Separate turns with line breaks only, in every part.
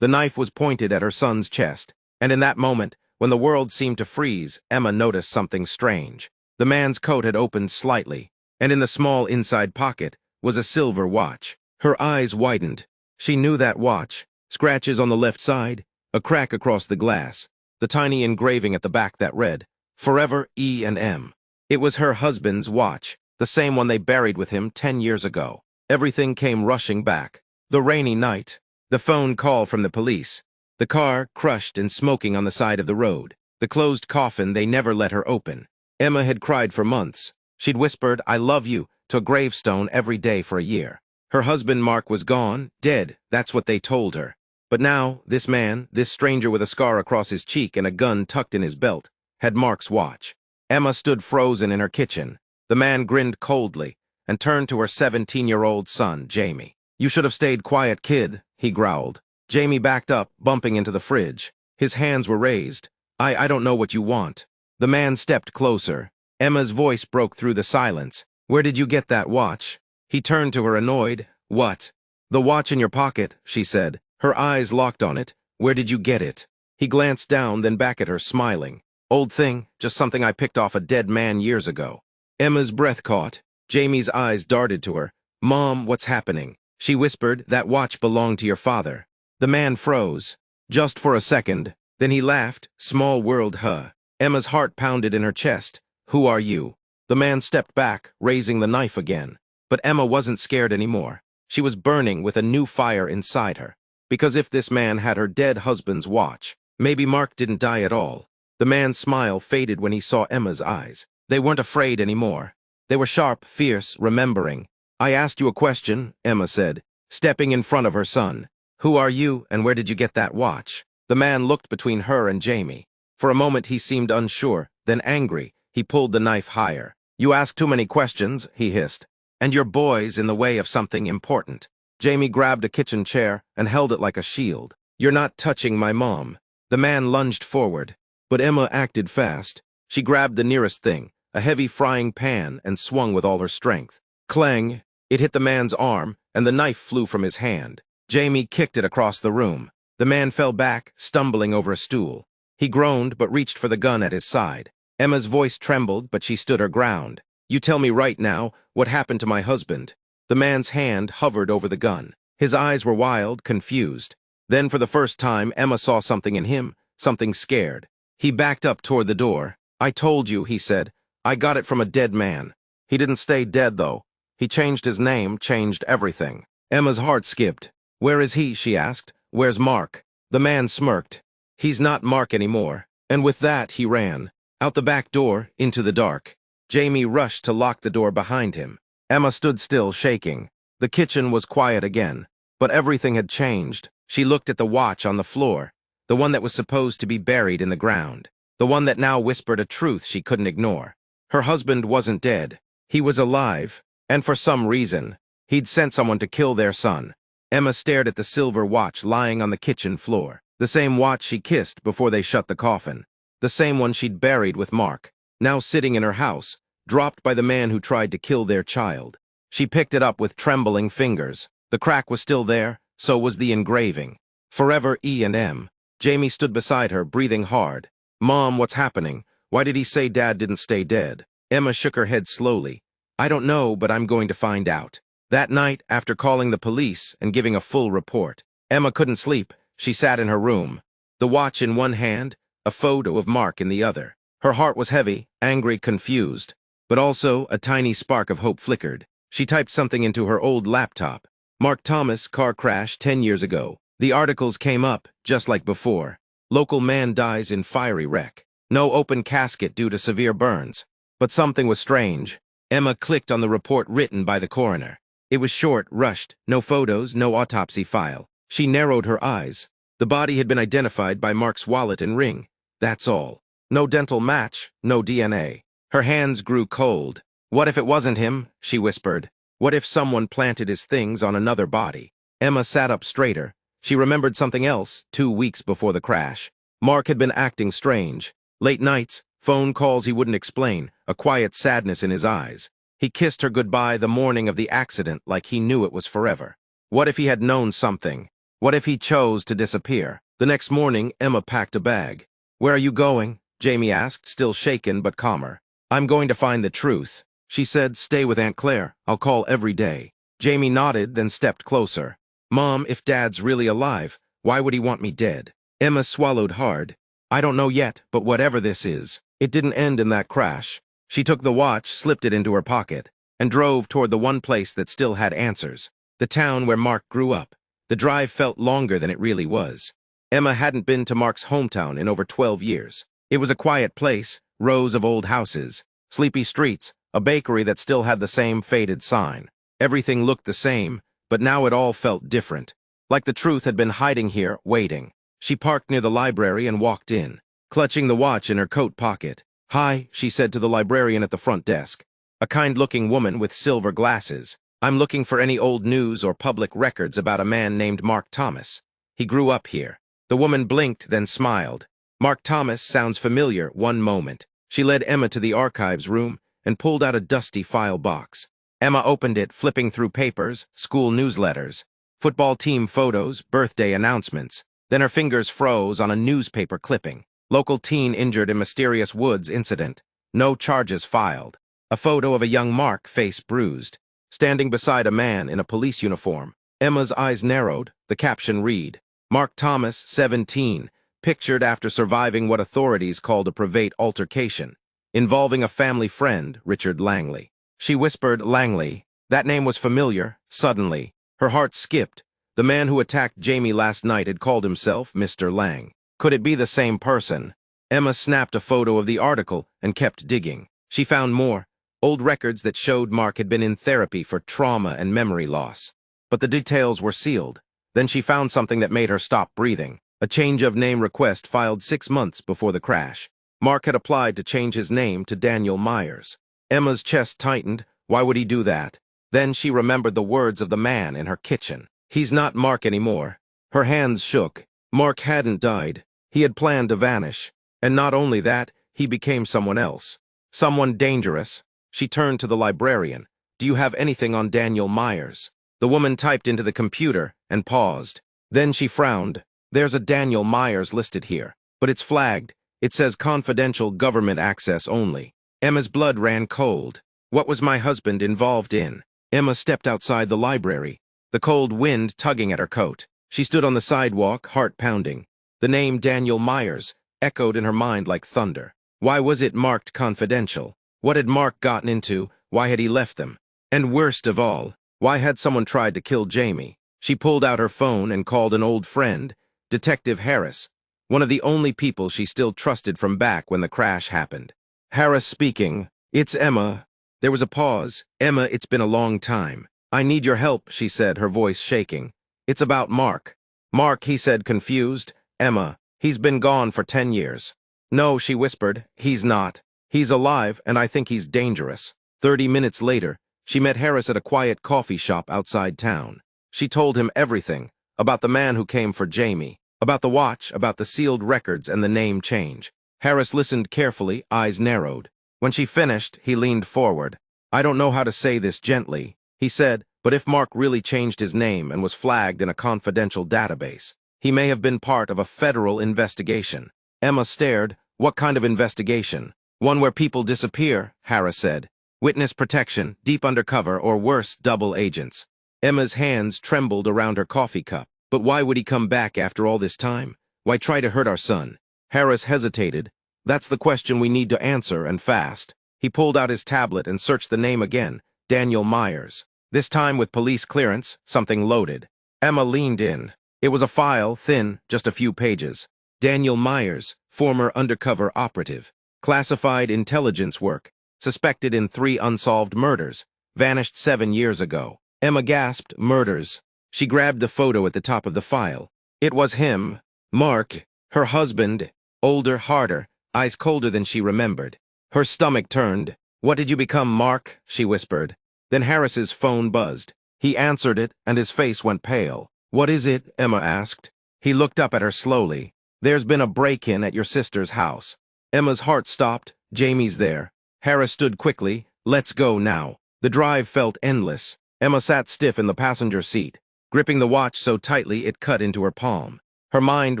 The knife was pointed at her son's chest, and in that moment, when the world seemed to freeze, Emma noticed something strange. The man's coat had opened slightly, and in the small inside pocket was a silver watch. Her eyes widened. She knew that watch. Scratches on the left side, a crack across the glass, the tiny engraving at the back that read, "Forever E&M." It was her husband's watch, the same one they buried with him 10 years ago. Everything came rushing back. The rainy night, the phone call from the police, the car crushed and smoking on the side of the road, the closed coffin they never let her open. Emma had cried for months. She'd whispered, "I love you," to a gravestone every day for a year. Her husband Mark was gone, dead, that's what they told her. But now, this man, this stranger with a scar across his cheek and a gun tucked in his belt, had Mark's watch. Emma stood frozen in her kitchen. The man grinned coldly and turned to her 17-year-old son, Jamie. "You should have stayed quiet, kid," he growled. Jamie backed up, bumping into the fridge. His hands were raised. I don't know what you want." The man stepped closer. Emma's voice broke through the silence. "Where did you get that watch?" He turned to her, annoyed. "What?" "The watch in your pocket," she said. Her eyes locked on it. "Where did you get it?" He glanced down, then back at her, smiling. "Old thing, just something I picked off a dead man years ago." Emma's breath caught. Jamie's eyes darted to her. "Mom, what's happening?" She whispered, "That watch belonged to your father." The man froze. Just for a second. Then he laughed. "Small world, huh?" Emma's heart pounded in her chest. "Who are you?" The man stepped back, raising the knife again. But Emma wasn't scared anymore. She was burning with a new fire inside her. Because if this man had her dead husband's watch, maybe Mark didn't die at all. The man's smile faded when he saw Emma's eyes. They weren't afraid anymore. They were sharp, fierce, remembering. "I asked you a question," Emma said, stepping in front of her son. "Who are you, and where did you get that watch?" The man looked between her and Jamie. For a moment he seemed unsure, then angry. He pulled the knife higher. "You ask too many questions," he hissed. "And your boy's in the way of something important." Jamie grabbed a kitchen chair and held it like a shield. "You're not touching my mom." The man lunged forward, but Emma acted fast. She grabbed the nearest thing, a heavy frying pan, and swung with all her strength. Clang! It hit the man's arm, and the knife flew from his hand. Jamie kicked it across the room. The man fell back, stumbling over a stool. He groaned, but reached for the gun at his side. Emma's voice trembled, but she stood her ground. "You tell me right now, what happened to my husband?" The man's hand hovered over the gun. His eyes were wild, confused. Then for the first time, Emma saw something in him, something scared. He backed up toward the door. "I told you," he said. "I got it from a dead man. He didn't stay dead, though. He changed his name, changed everything." Emma's heart skipped. "Where is he?" she asked. "Where's Mark?" The man smirked. "He's not Mark anymore." And with that, he ran. Out the back door, into the dark. Jamie rushed to lock the door behind him. Emma stood still, shaking. The kitchen was quiet again, but everything had changed. She looked at the watch on the floor, the one that was supposed to be buried in the ground, the one that now whispered a truth she couldn't ignore. Her husband wasn't dead. He was alive, and for some reason, he'd sent someone to kill their son. Emma stared at the silver watch lying on the kitchen floor, the same watch she kissed before they shut the coffin, the same one she'd buried with Mark, now sitting in her house, dropped by the man who tried to kill their child. She picked it up with trembling fingers. The crack was still there, so was the engraving. "Forever E&M." Jamie stood beside her, breathing hard. "Mom, what's happening? Why did he say Dad didn't stay dead?" Emma shook her head slowly. "I don't know, but I'm going to find out." That night, after calling the police and giving a full report, Emma couldn't sleep. She sat in her room, the watch in one hand, a photo of Mark in the other. Her heart was heavy, angry, confused. But also, a tiny spark of hope flickered. She typed something into her old laptop. "Mark Thomas, car crash 10 years ago." The articles came up, just like before. "Local man dies in fiery wreck. No open casket due to severe burns." But something was strange. Emma clicked on the report written by the coroner. It was short, rushed, no photos, no autopsy file. She narrowed her eyes. The body had been identified by Mark's wallet and ring. That's all. No dental match, no DNA. Her hands grew cold. "What if it wasn't him?" she whispered. "What if someone planted his things on another body?" Emma sat up straighter. She remembered something else, 2 weeks before the crash. Mark had been acting strange. Late nights, phone calls he wouldn't explain, a quiet sadness in his eyes. He kissed her goodbye the morning of the accident like he knew it was forever. What if he had known something? What if he chose to disappear? The next morning, Emma packed a bag. "Where are you going?" Jamie asked, still shaken but calmer. "I'm going to find the truth." She said, "Stay with Aunt Claire. I'll call every day." Jamie nodded, then stepped closer. "Mom, if Dad's really alive, why would he want me dead?" Emma swallowed hard. "I don't know yet, but whatever this is, it didn't end in that crash." She took the watch, slipped it into her pocket, and drove toward the one place that still had answers, the town where Mark grew up. The drive felt longer than it really was. Emma hadn't been to Mark's hometown in over 12 years. It was a quiet place, rows of old houses, sleepy streets, a bakery that still had the same faded sign. Everything looked the same, but now it all felt different. Like the truth had been hiding here, waiting. She parked near the library and walked in, clutching the watch in her coat pocket. "Hi," she said to the librarian at the front desk, a kind-looking woman with silver glasses. "I'm looking for any old news or public records about a man named Mark Thomas. He grew up here." The woman blinked, then smiled. "Mark Thomas sounds familiar." One moment. She led Emma to the archives room and pulled out a dusty file box. Emma opened it, flipping through papers, school newsletters, football team photos, birthday announcements. Then her fingers froze on a newspaper clipping. Local teen injured in mysterious woods incident. No charges filed. A photo of a young Mark, face bruised, standing beside a man in a police uniform. Emma's eyes narrowed. The caption read, "Mark Thomas, 17, pictured after surviving what authorities called a private altercation, involving a family friend, Richard Langley." She whispered, "Langley." That name was familiar. Suddenly, her heart skipped. The man who attacked Jamie last night had called himself Mr. Lang. Could it be the same person? Emma snapped a photo of the article and kept digging. She found more, old records that showed Mark had been in therapy for trauma and memory loss. But the details were sealed. Then she found something that made her stop breathing. A change of name request filed 6 months before the crash. Mark had applied to change his name to Daniel Myers. Emma's chest tightened. Why would he do that? Then she remembered the words of the man in her kitchen. "He's not Mark anymore." Her hands shook. Mark hadn't died. He had planned to vanish. And not only that, he became someone else. Someone dangerous. She turned to the librarian. "Do you have anything on Daniel Myers?" The woman typed into the computer and paused. Then she frowned. "There's a Daniel Myers listed here, but it's flagged. It says confidential government access only." Emma's blood ran cold. What was my husband involved in? Emma stepped outside the library, the cold wind tugging at her coat. She stood on the sidewalk, heart pounding. The name Daniel Myers echoed in her mind like thunder. Why was it marked confidential? What had Mark gotten into? Why had he left them? And worst of all, why had someone tried to kill Jamie? She pulled out her phone and called an old friend, Detective Harris, one of the only people she still trusted from back when the crash happened. "Harris speaking. It's Emma." There was a pause. "Emma, it's been a long time. I need your help," she said, her voice shaking. "It's about Mark." "Mark," he said, confused. "Emma, he's been gone for 10 years. "No," she whispered, "he's not. He's alive, and I think he's dangerous." 30 minutes later, she met Harris at a quiet coffee shop outside town. She told him everything, about the man who came for Jamie, about the watch, about the sealed records and the name change. Harris listened carefully, eyes narrowed. When she finished, he leaned forward. "I don't know how to say this gently," he said, "but if Mark really changed his name and was flagged in a confidential database, he may have been part of a federal investigation." Emma stared. "What kind of investigation?" "One where people disappear," Harris said. "Witness protection, deep undercover, or worse, double agents." Emma's hands trembled around her coffee cup. "But why would he come back after all this time? Why try to hurt our son?" Harris hesitated. "That's the question we need to answer, and fast." He pulled out his tablet and searched the name again, Daniel Myers. This time with police clearance, something loaded. Emma leaned in. It was a file, thin, just a few pages. Daniel Myers, former undercover operative. Classified intelligence work. Suspected in 3 unsolved murders. Vanished 7 years ago. Emma gasped, "Murders." She grabbed the photo at the top of the file. It was him. Mark, her husband, older, harder, eyes colder than she remembered. Her stomach turned. "What did you become, Mark?" she whispered. Then Harris's phone buzzed. He answered it, and his face went pale. "What is it?" Emma asked. He looked up at her slowly. "There's been a break-in at your sister's house." Emma's heart stopped. "Jamie's there." Harris stood quickly. "Let's go now." The drive felt endless. Emma sat stiff in the passenger seat. gripping the watch so tightly it cut into her palm. Her mind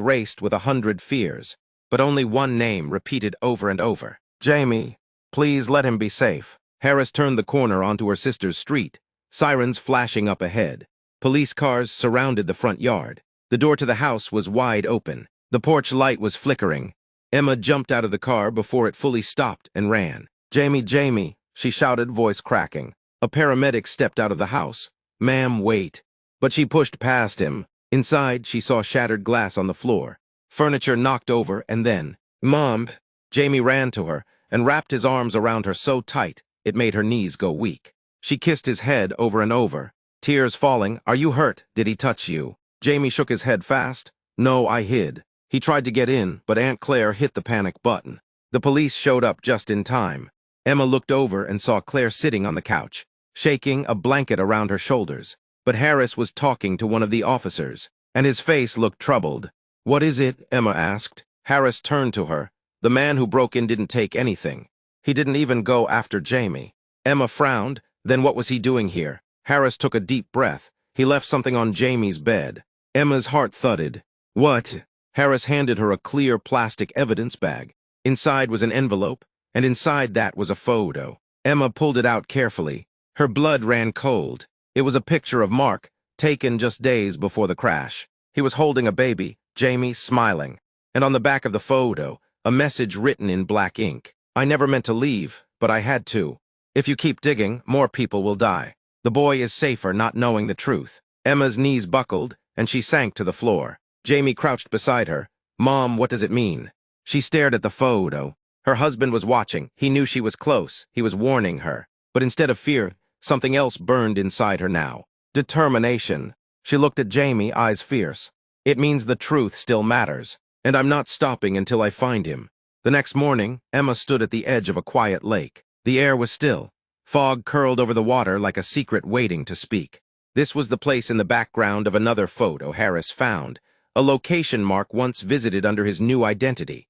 raced with 100 fears, but only one name repeated over and over. Jamie, please let him be safe. Harris turned the corner onto her sister's street, sirens flashing up ahead. Police cars surrounded the front yard. The door to the house was wide open. The porch light was flickering. Emma jumped out of the car before it fully stopped and ran. Jamie, Jamie, she shouted, voice cracking. A paramedic stepped out of the house. Ma'am, wait. But she pushed past him. Inside, she saw shattered glass on the floor, furniture knocked over, and then, Mom! Jamie ran to her and wrapped his arms around her so tight it made her knees go weak. She kissed his head over and over, tears falling. Are you hurt? Did he touch you? Jamie shook his head fast. No, I hid. He tried to get in, but Aunt Claire hit the panic button. The police showed up just in time. Emma looked over and saw Claire sitting on the couch, shaking a blanket around her shoulders. But Harris was talking to one of the officers, and his face looked troubled. What is it? Emma asked. Harris turned to her. The man who broke in didn't take anything. He didn't even go after Jamie. Emma frowned. Then what was he doing here? Harris took a deep breath. He left something on Jamie's bed. Emma's heart thudded. What? Harris handed her a clear plastic evidence bag. Inside was an envelope, and inside that was a photo. Emma pulled it out carefully. Her blood ran cold. It was a picture of Mark, taken just days before the crash. He was holding a baby, Jamie, smiling. And on the back of the photo, a message written in black ink. I never meant to leave, but I had to. If you keep digging, more people will die. The boy is safer not knowing the truth. Emma's knees buckled, and she sank to the floor. Jamie crouched beside her. Mom, what does it mean? She stared at the photo. Her husband was watching. He knew she was close. He was warning her. But instead of fear, something else burned inside her now. Determination. She looked at Jamie, eyes fierce. It means the truth still matters, and I'm not stopping until I find him. The next morning, Emma stood at the edge of a quiet lake. The air was still. Fog curled over the water like a secret waiting to speak. This was the place in the background of another photo Harris found, a location Mark once visited under his new identity.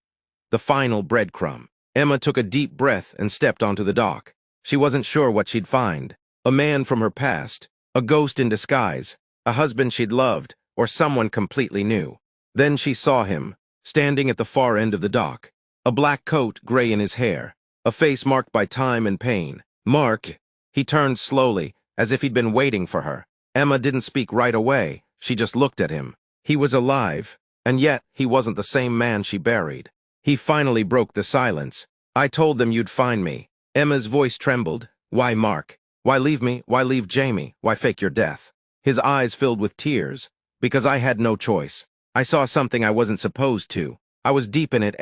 The final breadcrumb. Emma took a deep breath and stepped onto the dock. She wasn't sure what she'd find. A man from her past, a ghost in disguise, a husband she'd loved, or someone completely new. Then she saw him, standing at the far end of the dock. A black coat, gray in his hair, a face marked by time and pain. Mark! He turned slowly, as if he'd been waiting for her. Emma didn't speak right away, she just looked at him. He was alive, and yet he wasn't the same man she buried. He finally broke the silence. I told them you'd find me. Emma's voice trembled. Why, Mark? Why leave me? Why leave Jamie? Why fake your death? His eyes filled with tears. Because I had no choice. I saw something I wasn't supposed to. I was deep in it,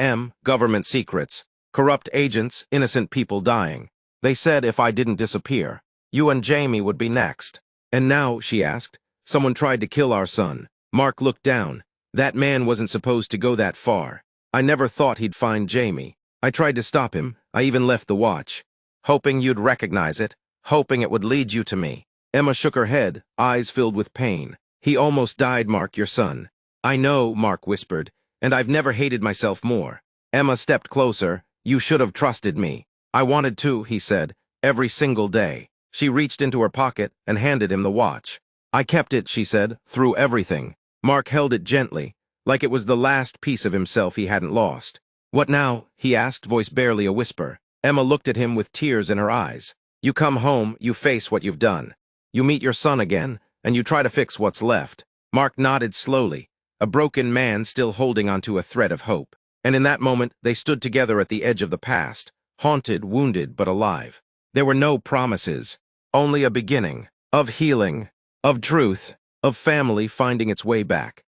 government secrets. Corrupt agents, innocent people dying. They said if I didn't disappear, you and Jamie would be next. And now, she asked, someone tried to kill our son. Mark looked down. That man wasn't supposed to go that far. I never thought he'd find Jamie. I tried to stop him. I even left the watch. Hoping you'd recognize it. Hoping it would lead you to me. Emma shook her head, eyes filled with pain. He almost died, Mark, your son. I know, Mark whispered, and I've never hated myself more. Emma stepped closer. You should have trusted me. I wanted to, he said, every single day. She reached into her pocket and handed him the watch. I kept it, she said, through everything. Mark held it gently, like it was the last piece of himself he hadn't lost. What now? He asked, voice barely a whisper. Emma looked at him with tears in her eyes. You come home, you face what you've done. You meet your son again, and you try to fix what's left. Mark nodded slowly, a broken man still holding onto a thread of hope. And in that moment, they stood together at the edge of the past, haunted, wounded, but alive. There were no promises, only a beginning, of healing, of truth, of family finding its way back.